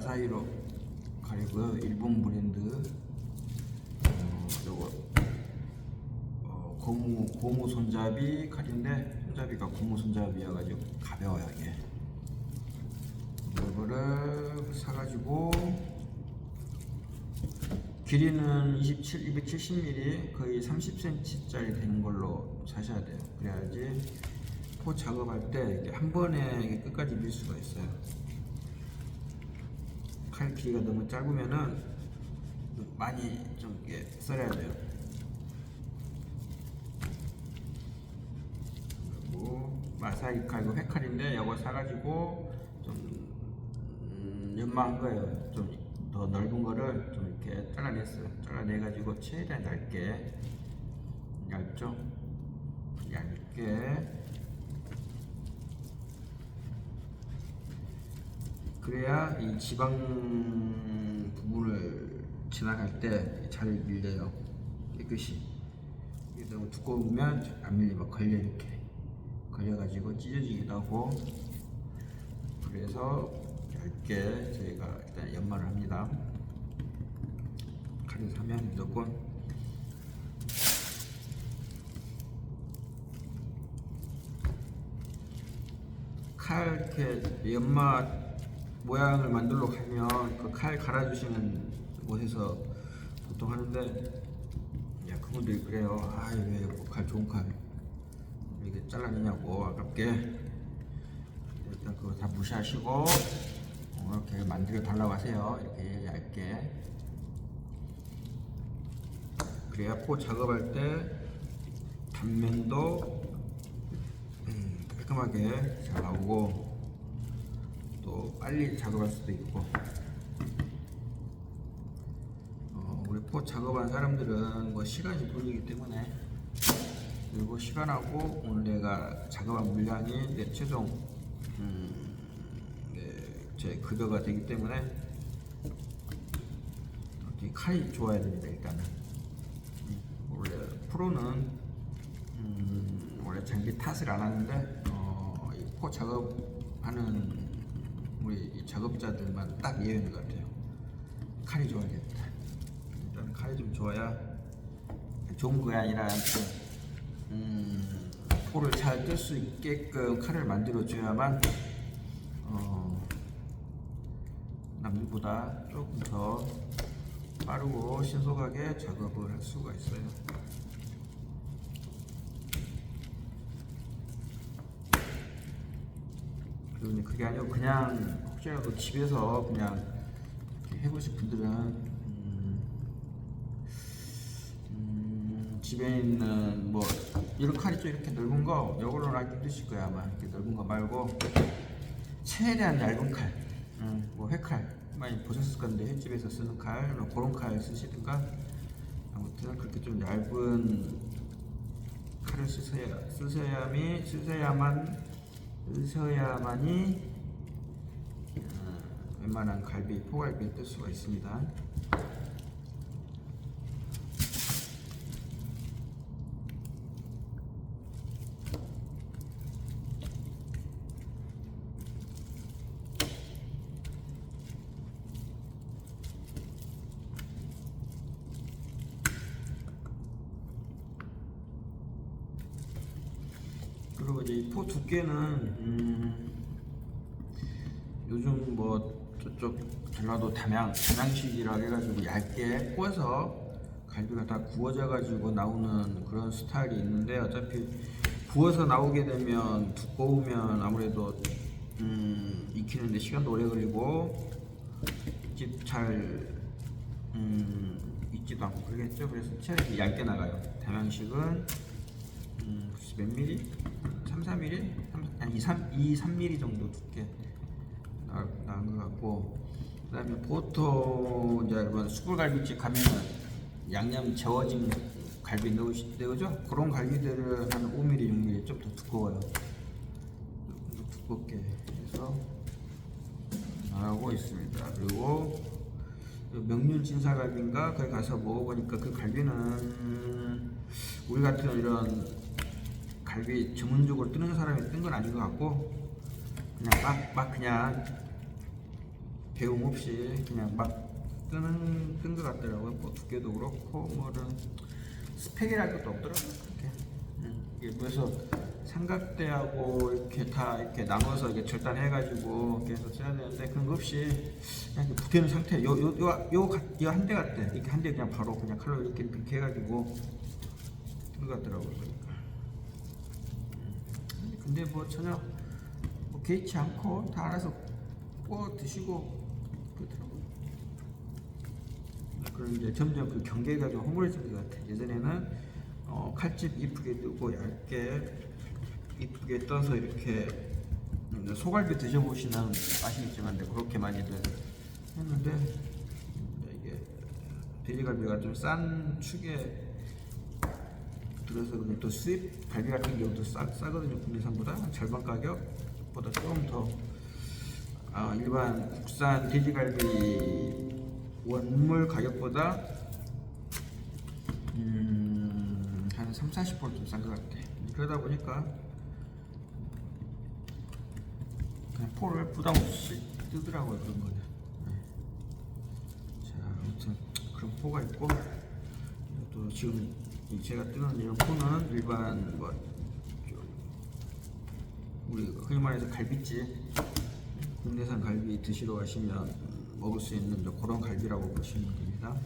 마사히로 가리고요. 일본 브랜드. 요거 고무 손잡이 칼인데 손잡이가 고무 손잡이여가지고 가벼워요 이게. 이거를 사가지고 길이는 270mm 거의 30cm짜리 되는 걸로 사셔야 돼요. 그래야지 포 작업할 때 한 번에 끝까지 밀 수가 있어요. 칼 길이가 너무 짧으면은 많이 좀 썰어야 돼요. 그리고 마사이 칼, 이거 회칼인데 이거 사가지고 좀 연마한 거예요. 좀 더 넓은 거를 좀 이렇게 잘라냈어요. 잘라내가지고 최대한 얇게, 얇죠? 얇게. 그래야 이 지방 부분을 지나갈 때 잘 밀려요. 깨끗이. 이게 너무 두꺼우면 안 밀리면 걸려, 이렇게 걸려가지고 찢어지기도 하고. 그래서 얇게 저희가 일단 연마를 합니다. 칼을 사면 무조건 칼 이렇게 연마 모양을 만들러 가면 그 칼 갈아주시는 곳에서 보통 하는데, 야, 그분들이 그래요. 아, 왜 칼 좋은 칼 이렇게 잘라내냐고 아깝게. 일단 그거 다 무시하시고 이렇게 만들어 달라고 하세요. 이렇게 얇게. 그래야 포 작업할 때 단면도 깔끔하게 잘 나오고 또 빨리 작업할 수도 있고. 우리 포 작업한 사람들은 뭐 시간이 돈이기 때문에, 그리고 시간하고 오늘 내가 작업한 물량이 내 최종 제 급여가 되기 때문에 칼이 좋아야 됩니다. 일단은 원래 프로는 원래 장비 탓을 안 하는데 이 포 작업하는 우리 이 작업자들만 딱 예외인 것 같아요. 칼이 좋아야 됩니다. 일단 칼이 좀 좋아야 좋은 거야 아니라 포를 잘 뜰 수 있게끔 칼을 만들어 줘야만 남들보다 조금 더 빠르고 신속하게 작업을 할 수가 있어요. 그리고 그게 아니고 그냥 혹시라도 집에서 그냥 해보실 분들은 집에 있는 뭐 이런 칼 있죠, 이렇게 넓은 거, 이걸로는 하기 힘드실 거야 아마. 이렇게 넓은 거 말고 최대한 얇은 칼, 뭐 회칼 많이 보셨을 건데 횟집에서 쓰는 칼, 뭐 그런 칼 쓰시든가. 아무튼 그렇게 좀 얇은 칼을 쓰셔야만이 웬만한 갈비, 포갈비를 뜰 수가 있습니다. 그리고 이제 이 포 두께는 요즘 뭐 저쪽 전라도 담양식이라고 해가지고 얇게 구워서 갈비가 다 구워져 가지고 나오는 그런 스타일이 있는데, 어차피 구워서 나오게 되면 두꺼우면 아무래도 익히는데 시간도 오래 걸리고 잘 익지도 않고 그러겠죠. 그래서 최대한 얇게 나가요. 담양식은 몇 미리? 3mm? 아니 2-3mm 정도 두께 나은 것 같고, 그 다음에 보통 이제 여러분 숯불갈비집 가면은 양념 재워진 갈비 넣으시죠? 그런 갈비들은 한 5mm, 6mm 좀 더 두꺼워요. 좀 더 두껍게 해서 나가고 있습니다. 그리고 명륜 진사갈비인가 거기 가서 먹어보니까 그 갈비는 우리 같은 이런 갈비 전문적으로 뜨는 사람이 뜬 건 아닌 것 같고, 그냥 막 그냥 배움 없이 그냥 막 뜬 것 같더라고요. 뭐 두께도 그렇고 뭐는 스펙이랄 것도 없더라고요. 그렇게. 이게 그래서 삼각대하고 이렇게 다 이렇게 나눠서 이렇게 절단해가지고 계속 써야 되는데 그런 거 없이 그냥 이렇게 붙여있는 상태. 요 한 대 같대. 이렇게 한 대 그냥 바로 그냥 칼로 이렇게 해가지고 뜬 것 같더라고요. 그러니까. 근데 뭐 전혀 뭐 개의치 않고 다 알아서 구워 드시고 그렇더라고요. 그럼 이제 점점 그 경계가 좀 허물어진 것 같아요. 예전에는 칼집 이쁘게 뜨고 얇게 이쁘게 떠서 이렇게 소갈비 드셔보시면 아시겠지만 그렇게 많이들 했는데 이게 돼지갈비가 좀 싼 축에 들어서 그냥 또 수입 갈비 같은 경우도 싸거든요. 국내산보다 절반 가격보다 조금 더 일반 국산 돼지갈비 원물 가격보다 한 30-40% 좀 싼 것 같아. 그러다 보니까 그냥 포를 부담 없이 뜨더라고요. 그런 거는. 자, 아무튼 그런 포가 있고 또 지금 제가 뜨는 이런 포는 일반 뭐 우리 흔히 말해서 갈비집 국내산 갈비 드시러 가시면 먹을 수 있는 그런 갈비라고 보시면 됩니다.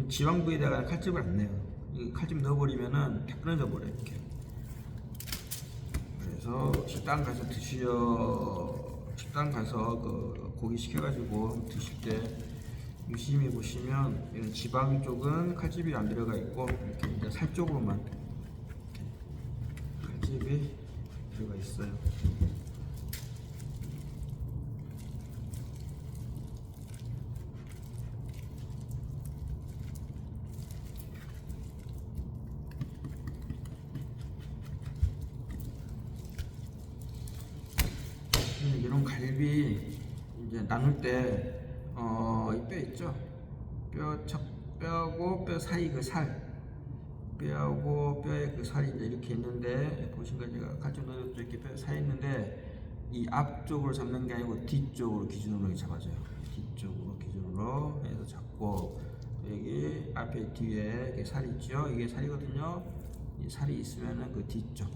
지방 부위에다가 칼집을 안 내요. 이 칼집 넣어버리면은 다 끊어져 버려 이렇게. 그래서 식당 가서 그 고기 시켜가지고 드실 때 유심히 보시면 이런 지방 쪽은 칼집이 안 들어가 있고 이렇게 이제 살 쪽으로만 이렇게 칼집이 들어가 있어요. 이런 갈비 이제 나눌 때 이 뼈 있죠? 뼈하고 뼈 사이 그 살, 뼈하고 뼈의 그 살이 이제 이렇게 있는데 보시니까 제가 칼집 넣어줬죠. 이렇게 뼈 사이 있는데 이 앞쪽으로 잡는 게 아니고 뒤쪽으로 기준으로 잡아줘요. 뒤쪽으로 기준으로 해서 잡고 여기 앞에 뒤에 이렇게 살이 있죠? 이게 살이거든요. 이 살이 있으면은 그 뒤쪽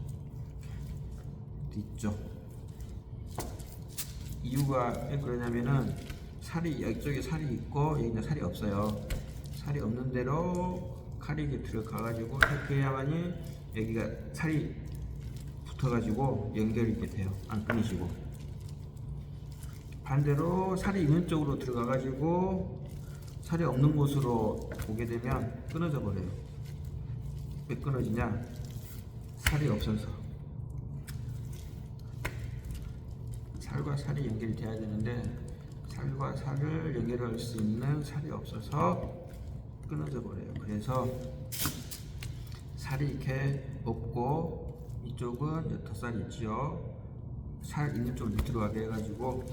이유가 왜 그러냐면은 살이 이쪽에 살이 있고 여기는 살이 없어요. 살이 없는 대로 칼이 이렇게 들어가가지고 그래야만이 여기가 살이 붙어가지고 연결이 이렇게 돼요. 안 끊이시고. 반대로 살이 있는 쪽으로 들어가가지고 살이 없는 곳으로 오게 되면 끊어져 버려요. 왜 끊어지냐? 살이 없어서. 살과 살이 연결이 돼야 되는데 살과 살을 연결할 수 있는 살이 없어서 끊어져 버려요. 그래서 살이 이렇게 없고 이쪽은 덧살이 있지요. 살 있는 쪽 밑으로 가게 해가지고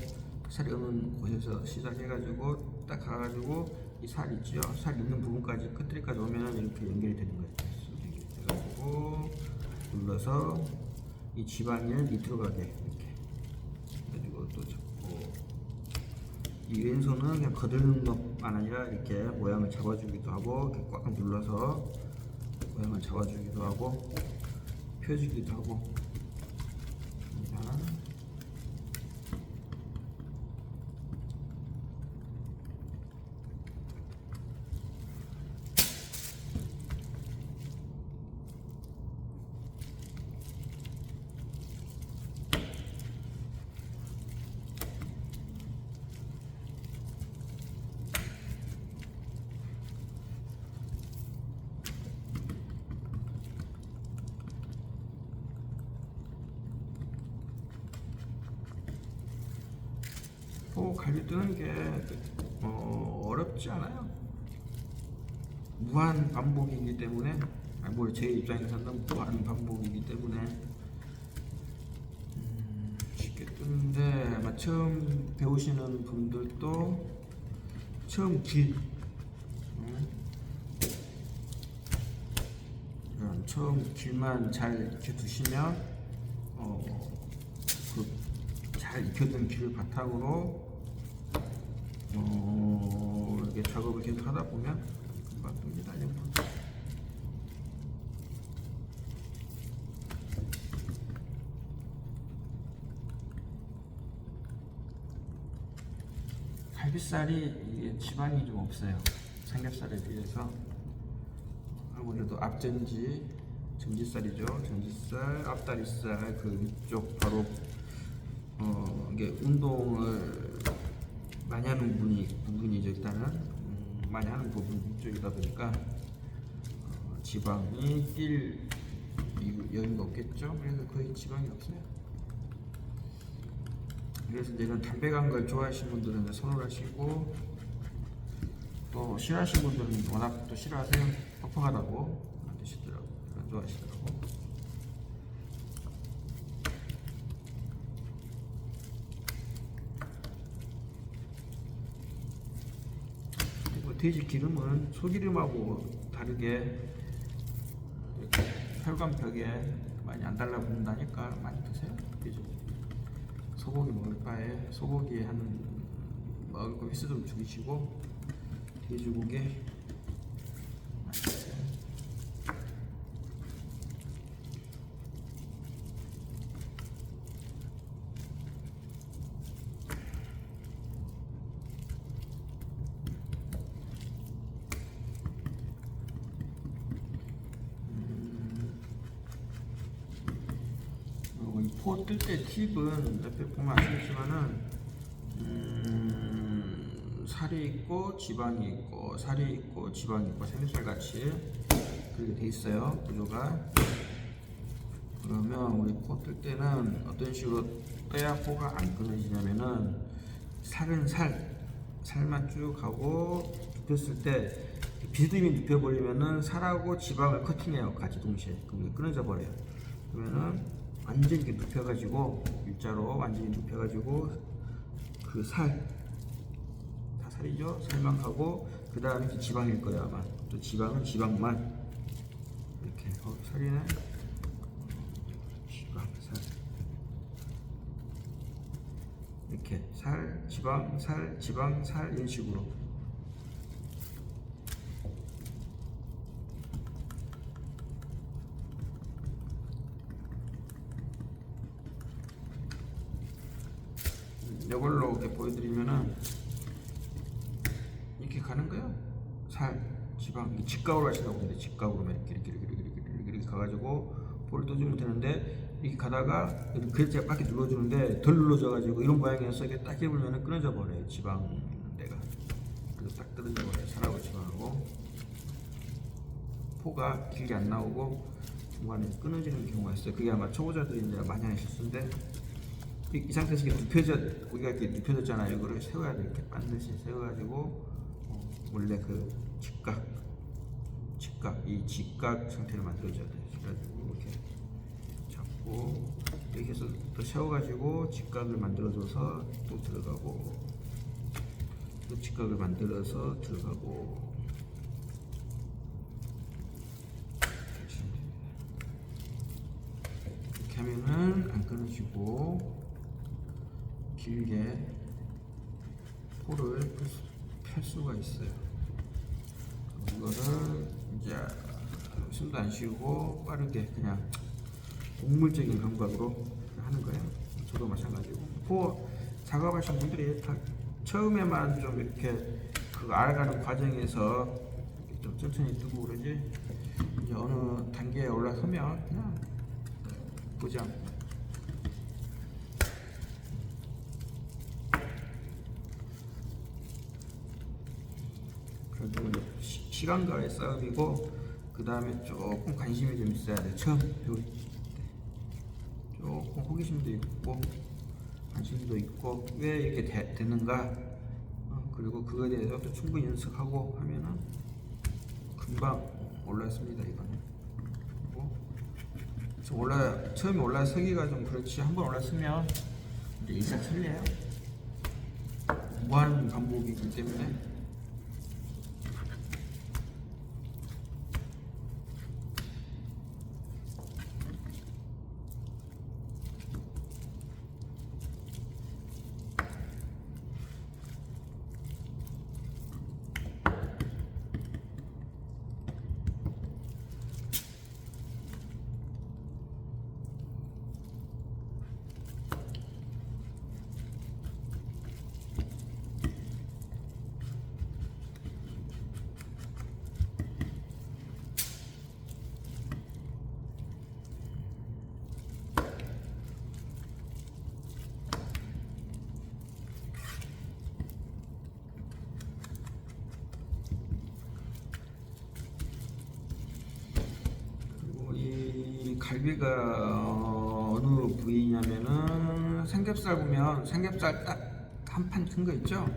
살이 없는 곳에서 시작해가지고 딱 가가지고 이 살 있지요. 살 있는 부분까지 끝까지 오면 이렇게 연결이 되는 거예요. 이렇게 해가지고 눌러서 이 지방을 밑으로 가게 이렇게 해가지고 또 잡고 이 왼손은 그냥 거들는 것만 아니라 이렇게 모양을 잡아주기도 하고 이렇게 꽉 눌러서 모양을 잡아주기도 하고 펴주기도 하고 합니다. 갈비 뜨는 게 어렵지 않아요. 무한 반복이기 때문에 제 입장에서는 무한 반복이기 때문에 쉽게 뜨는데 아마 처음 배우시는 분들도 처음 처음 길만 잘 이렇게 두시면 그 잘 익혀둔 길을 바탕으로 이렇게 작업을 계속 하다 보면 금방 뜹니다. 갈비살이 이게 지방이 좀 없어요. 삼겹살에 비해서. 아무래도 앞전지, 전지살이죠. 전지살, 앞다리살 그 위쪽 바로 이게 운동을 많이 하는 부분이죠. 일단은 많이 하는 부분 위쪽이다 보니까 지방이 낄 여유가 없겠죠. 그래서 거의 지방이 없어요. 그래서 이제는 담백한 걸 좋아하시는 분들은 선호하시고, 또 싫어하시는 분들은 워낙 또 싫어하세요. 퍽퍽하다고 안 드시더라고, 안 좋아하시더라고. 그리고 돼지 기름은 소기름하고 다르게 혈관벽에 많이 안 달라붙는다니까 많이 드세요. 돼지 소고기 먹을 바에 소고기에 먹을 거 횟수 좀 줄이시고 돼지고기 맛있어요. 포 뜰 때 팁은 옆에 보면 아시겠지만은 살이 있고 지방이 있고 살이 있고 지방이 있고 삼겹살 같이 그렇게 돼 있어요, 구조가. 그러면 우리 포 뜰 때는 어떤 식으로 떠야 포가 안 끊어지냐면은 살은 살만 쭉 하고 눕혔을 때 비스듬히 눕혀버리면은 살하고 지방을 커팅해요, 같이 동시에. 그럼 끊어져 버려요. 그러면은 완전히 이렇게 눕혀가지고 일자로 완전히 눕혀가지고 그 살 다 살이죠. 살만 가고 그 다음에 지방일 거예요 아마. 또 지방은 지방만 이렇게 살이는 지방 살 이렇게 살 지방 살 지방 살 이런 식으로. 이걸로 이렇게 보여드리면은 이렇게 가는 거예요. 살, 지방, 직각으로 하신다고 하는데 직각으로 이렇게 가가지고 볼을 떠주면 되는데 이렇게 가다가 그래서 밖에 눌러주는데 덜 눌러져가지고 이런 모양이어서 이렇게 딱 해보면은 끊어져 버려요. 지방 데가. 그래서 딱 떨어져 버려요. 살하고 지방하고 포가 길게 안 나오고 중간에 끊어지는 경우가 있어요. 그게 아마 초보자들이 이제 많이 하는 실수인데. 이 상태에서 이렇게 우리가 이렇게 눕혀졌잖아요. 이거를 세워야 돼. 이렇게 반드시 세워가지고 원래 그 이 직각 상태를 만들어줘야 돼. 그래가지고 이렇게 잡고 이렇게 해서 또 세워가지고 직각을 만들어줘서 또 들어가고 또 직각을 만들어서 들어가고. 이렇게 하면은 안 끊어지고 길게 포를 펼 수가 있어요. 이거를 이제 숨도 안 쉬고 빠르게 그냥 동물적인 감각으로 하는 거예요. 저도 마찬가지고. 포 작업하신 분들이 다 처음에만 좀 이렇게 그거 알아가는 과정에서 좀 천천히 뜨고 그러지, 이제 어느 단계에 올라서면 그냥 보지 않고 시간과의 싸움이고, 그 다음에 조금 관심이 좀 있어야 돼. 처음 배울 때 조금 호기심도 있고 관심도 있고 왜 이렇게 되는가, 그리고 그거에 대해서 또 충분히 연습하고 하면은 금방 올랐습니다. 이거는 처음에 올라서기가 좀 그렇지, 한번 올랐으면 이제 일사천리예요. 무한 반복이기 때문에. 갈비가 어느 부위냐면은 삼겹살 보면 삼겹살 딱 한 판 큰 거 있죠.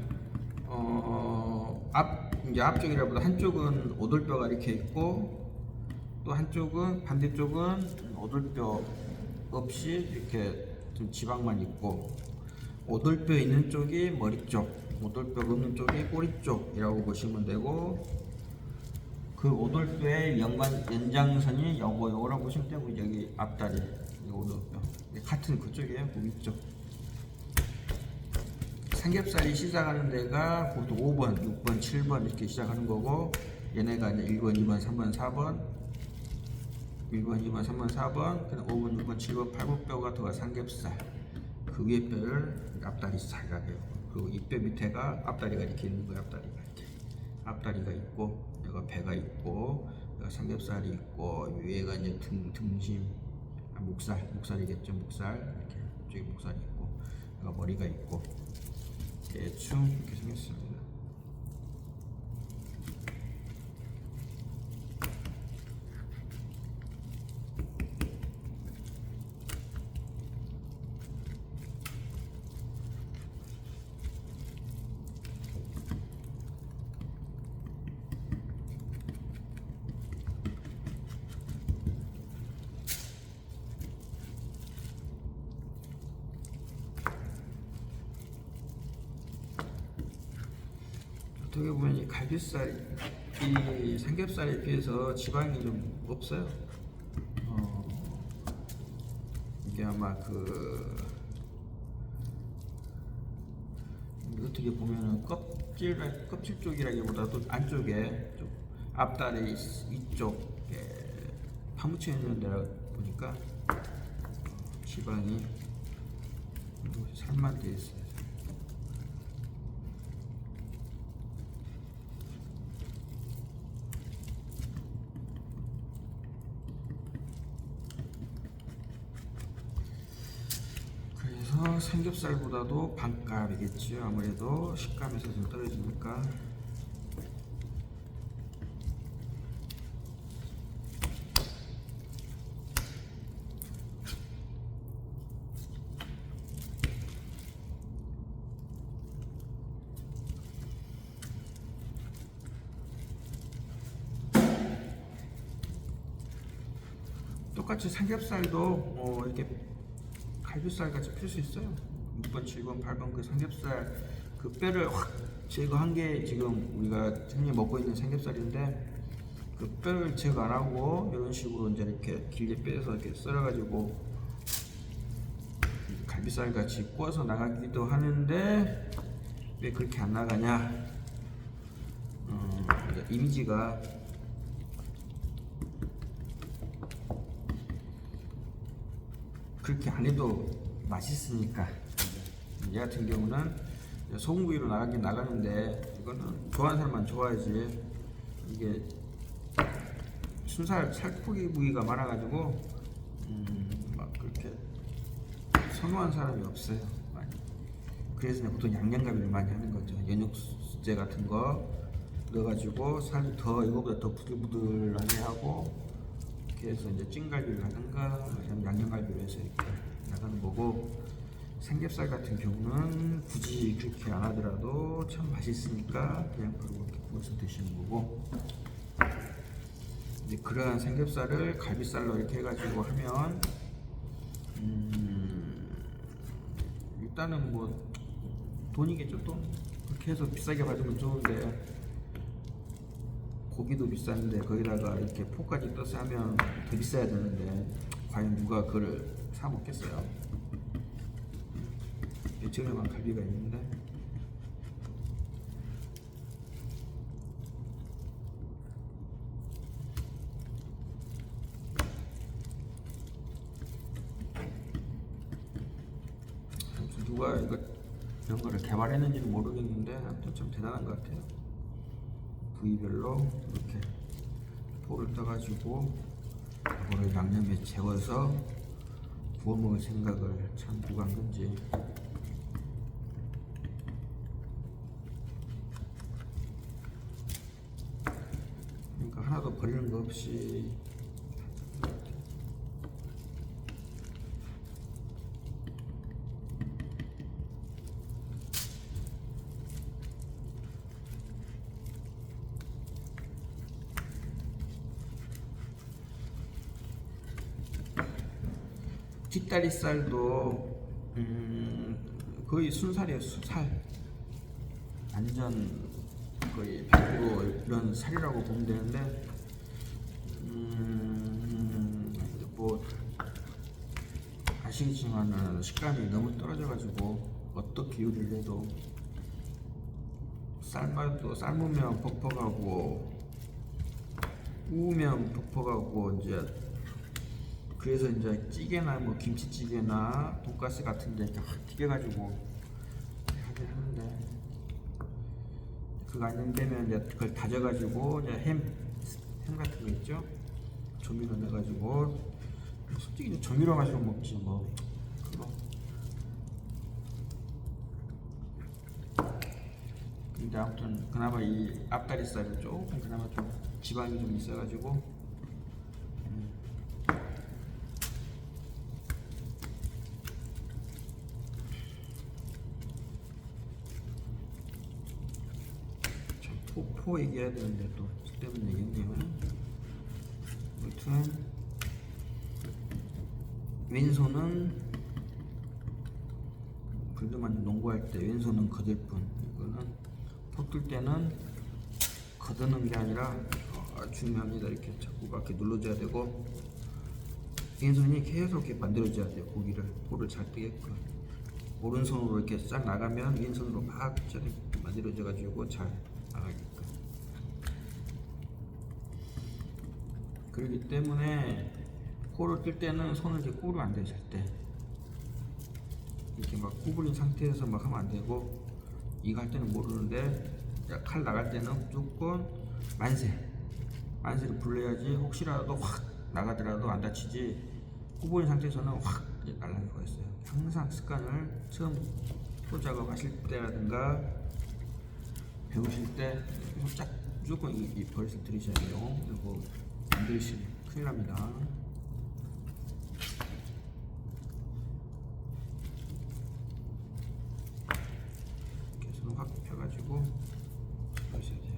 이제 앞쪽이라보다 한쪽은 오돌뼈가 이렇게 있고 또 한쪽은 반대쪽은 오돌뼈 없이 이렇게 좀 지방만 있고 오돌뼈 있는 쪽이 머리 쪽, 오돌뼈 없는 쪽이 꼬리 쪽이라고 보시면 되고 그 오돌뼈의 연장선이 요거라고 보시면 되고 여기 앞다리 오돌뼈 같은 그쪽이에요. 그 위쪽. 삼겹살이 시작하는 데가 보통 5번, 6번, 7번 이렇게 시작하는 거고 얘네가 이제 1번, 2번, 3번, 4번 1번, 2번, 3번, 4번 그다음 5번, 6번, 7번, 8번 뼈가 들어가 삼겹살 그 위에 뼈를 앞다리 살이라고 해요. 그리고 이 뼈 밑에가 앞다리가 이렇게 있는 거예요. 앞다리가 이렇게 앞다리가 있고 여기가 배가 있고 여기가 삼겹살이 있고 위에가 이제 등심 목살이겠죠. 목살 이렇게 이쪽에 목살이 있고 여기가 머리가 있고 대충 이렇게 생겼습니다. 어떻게 보면 이 갈비살이 이 삼겹살에 비해서 지방이 좀 없어요. 이게 아마 어떻게 보면은 껍질 쪽이라기보다도 안쪽에 좀 앞다리 이쪽에 파묻혀 있는 데라 보니까 지방이 살만 돼 있어요. 삼겹살보다도 반값이겠지요. 아무래도 식감에서 좀 떨어지니까. 똑같이 삼겹살도 이렇게 갈비살 같이 필 수 있어요. 6번, 7번, 8번 그 삼겹살 그 뼈를 확 제거한 게 지금 우리가 흔히 먹고 있는 삼겹살인데 그 뼈를 제거 안 하고 이런 식으로 이제 이렇게 길게 빼서 이렇게 썰어가지고 갈비살 같이 구워서 나가기도 하는데 왜 그렇게 안 나가냐? 이미지가 그렇게 안 해도 맛있으니까. 얘 같은 경우는 소금구이로 나가긴 나가는데 이거는 좋아하는 사람만 좋아하지. 이게 순살 살코기 부위가 많아가지고 막 그렇게 선호하는 사람이 없어요. 많이. 그래서 보통 양념갈비를 많이 하는 거죠. 연육제 같은 거 넣어가지고 살이 더 이거보다 더 부들부들하게 하고. 이렇게 해서 이제 찐갈비를 하든가 아니면 양념갈비로 해서 이렇게 나가는 거고 삼겹살 같은 경우는 굳이 그렇게 안 하더라도 참 맛있으니까 그냥 바로 이렇게 구워서 드시는 거고 이제 그러한 삼겹살을 갈비살로 이렇게 해가지고 하면 일단은 뭐 돈이겠죠. 또 그렇게 해서 비싸게 받으면 좋은데 고기도 비싼데 거기다가 이렇게 포까지 떠서 하면 더 비싸야 되는데 과연 누가 그걸 사 먹겠어요? 저렴한 갈비가 있는데 누가 이런 거를 개발했는지는 모르겠는데 아무튼 좀 대단한 것 같아요. 부위별로 이렇게 포를 떠가지고 이거를 양념에 재워서 구워 먹을 생각을 참 누가 한 건지. 그러니까 하나도 버리는 거 없이 뒷다리살도 거의 순살이에요. 순살. 완전 거의 100% 이런 살이라고 보면 되는데 뭐 아시겠지만은 식감이 너무 떨어져가지고 어떻게 요리를 해도 삶으면 퍽퍽하고 구우면 퍽퍽하고 이제 그래서 이제 찌개나 뭐 김치찌개나 돈가스 같은데 이렇게 확 튀겨가지고 하긴 하는데 그거 안 되면 이제 그걸 다져가지고 이제 햄 같은 거 있죠? 조미료 넣어가지고 솔직히 조미료 가지고 먹지 뭐 그거. 근데 아무튼 그나마 이 앞다리살이 조금 그나마 좀 지방이 좀 있어가지고 포 얘기해야 되는데 또 쓸데없는 얘기했네요. 아무튼 왼손은 그래도만 농구할 때 왼손은 거들 뿐. 이거는 포뜰 때는 거드는 게 아니라 중요합니다. 이렇게 자꾸 이렇게 눌러줘야 되고 왼손이 계속 이렇게 만들어줘야 돼요. 고기를 볼을 잘 뜨게끔. 오른손으로 이렇게 싹 나가면 왼손으로 막 저렇게 만들어져 가지고 잘 나가게끔. 그렇기 때문에 코를 뜰 때는 손을 이렇게 꼬르면 안 돼요. 절대 이렇게 막 구부린 상태에서 막 하면 안 되고, 이거 할 때는 모르는데 칼 나갈 때는 무조건 만세를 불러야지 혹시라도 확 나가더라도 안 다치지. 구부린 상태에서는 확 날아갈 수가 있어요. 항상 습관을 처음 포 작업하실 때라든가 배우실 때 계속 무조건 이 버릇을 들이셔야 돼요. 그리고 안 들이시면 큰일 납니다. 이렇게 손을 확 펴가지고 하셔야 돼요.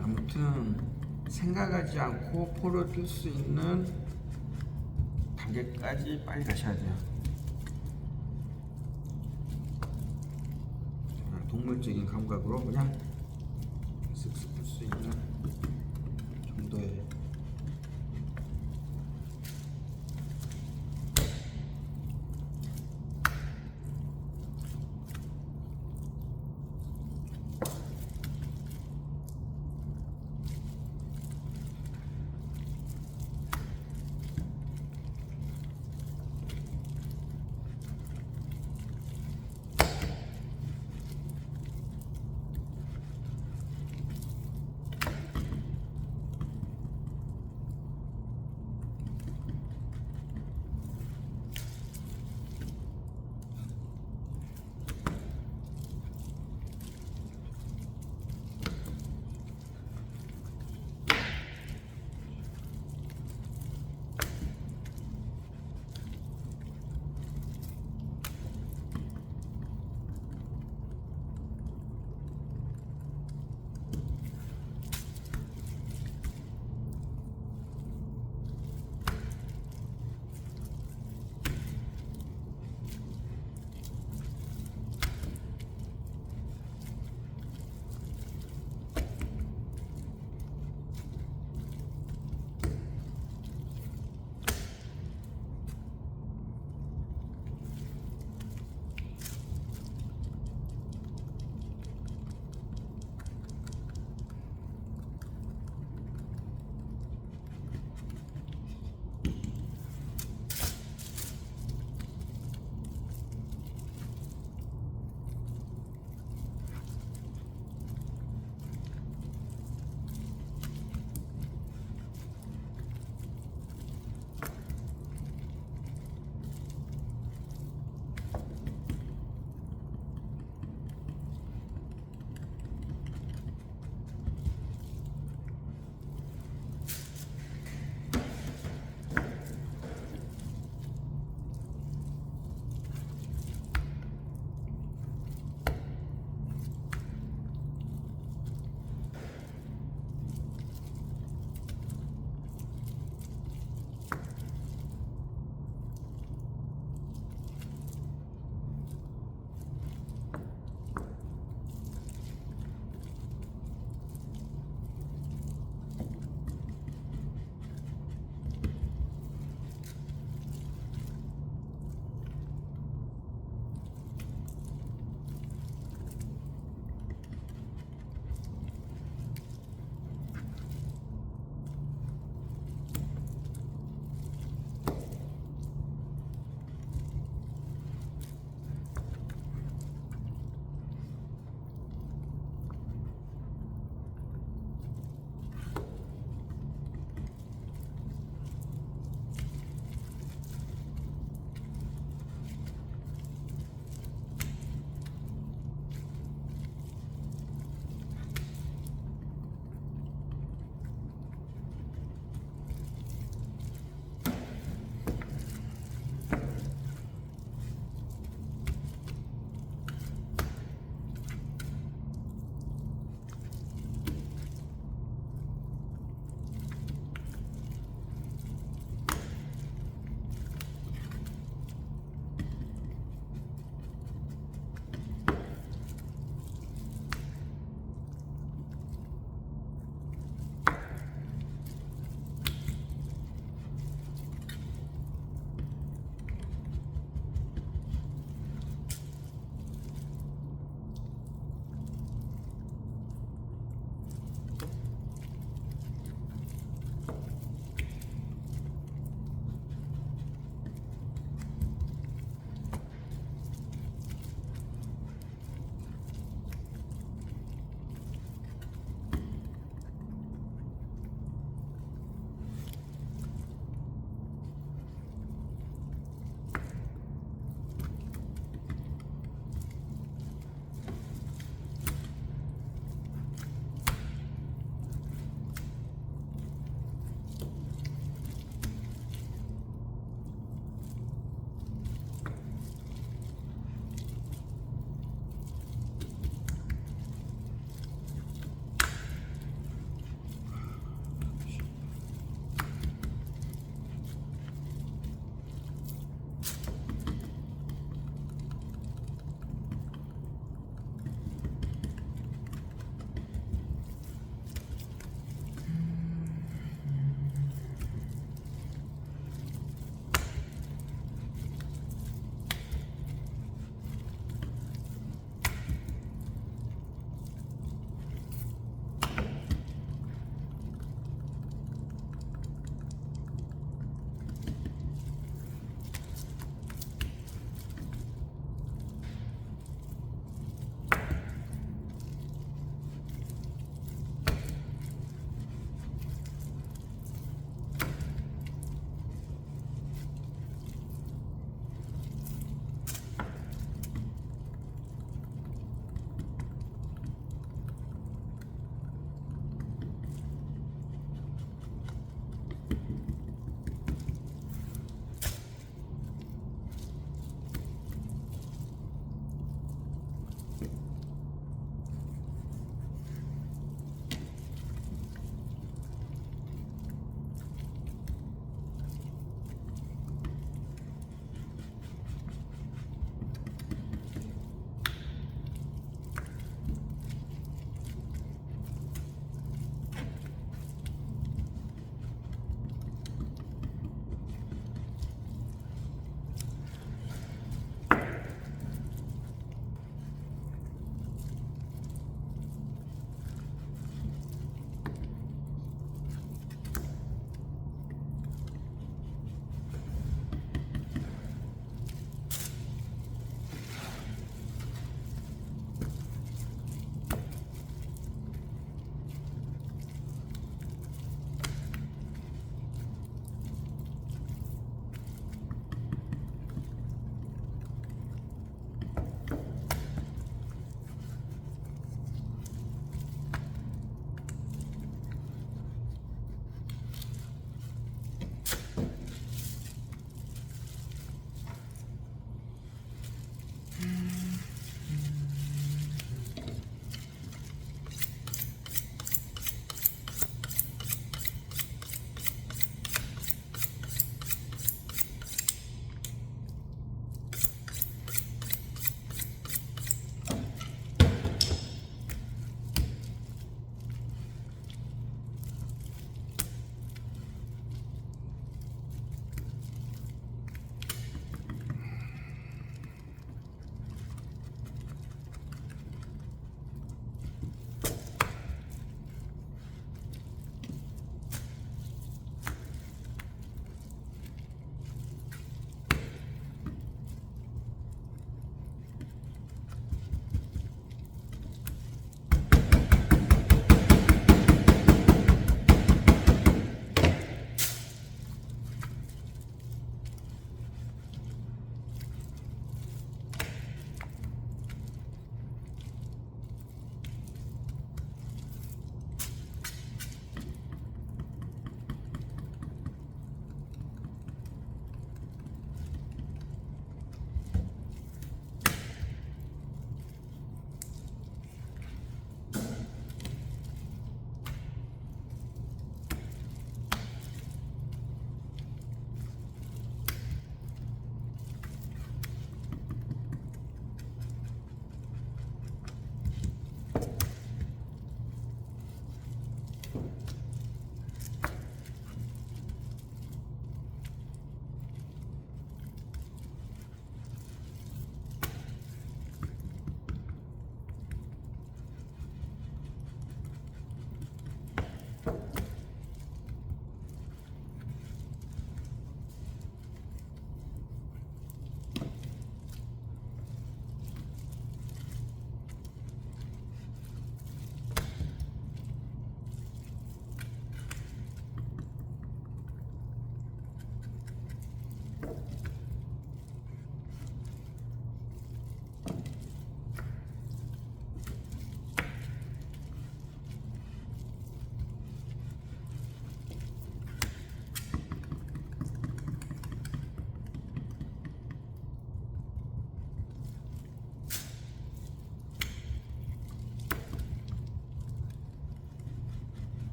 아무튼 생각하지 않고 포를 뜰 수 있는 단계까지 빨리 가셔야 돼요. 동물적인 감각으로 그냥 쓱쓱 풀 수 있는 정도의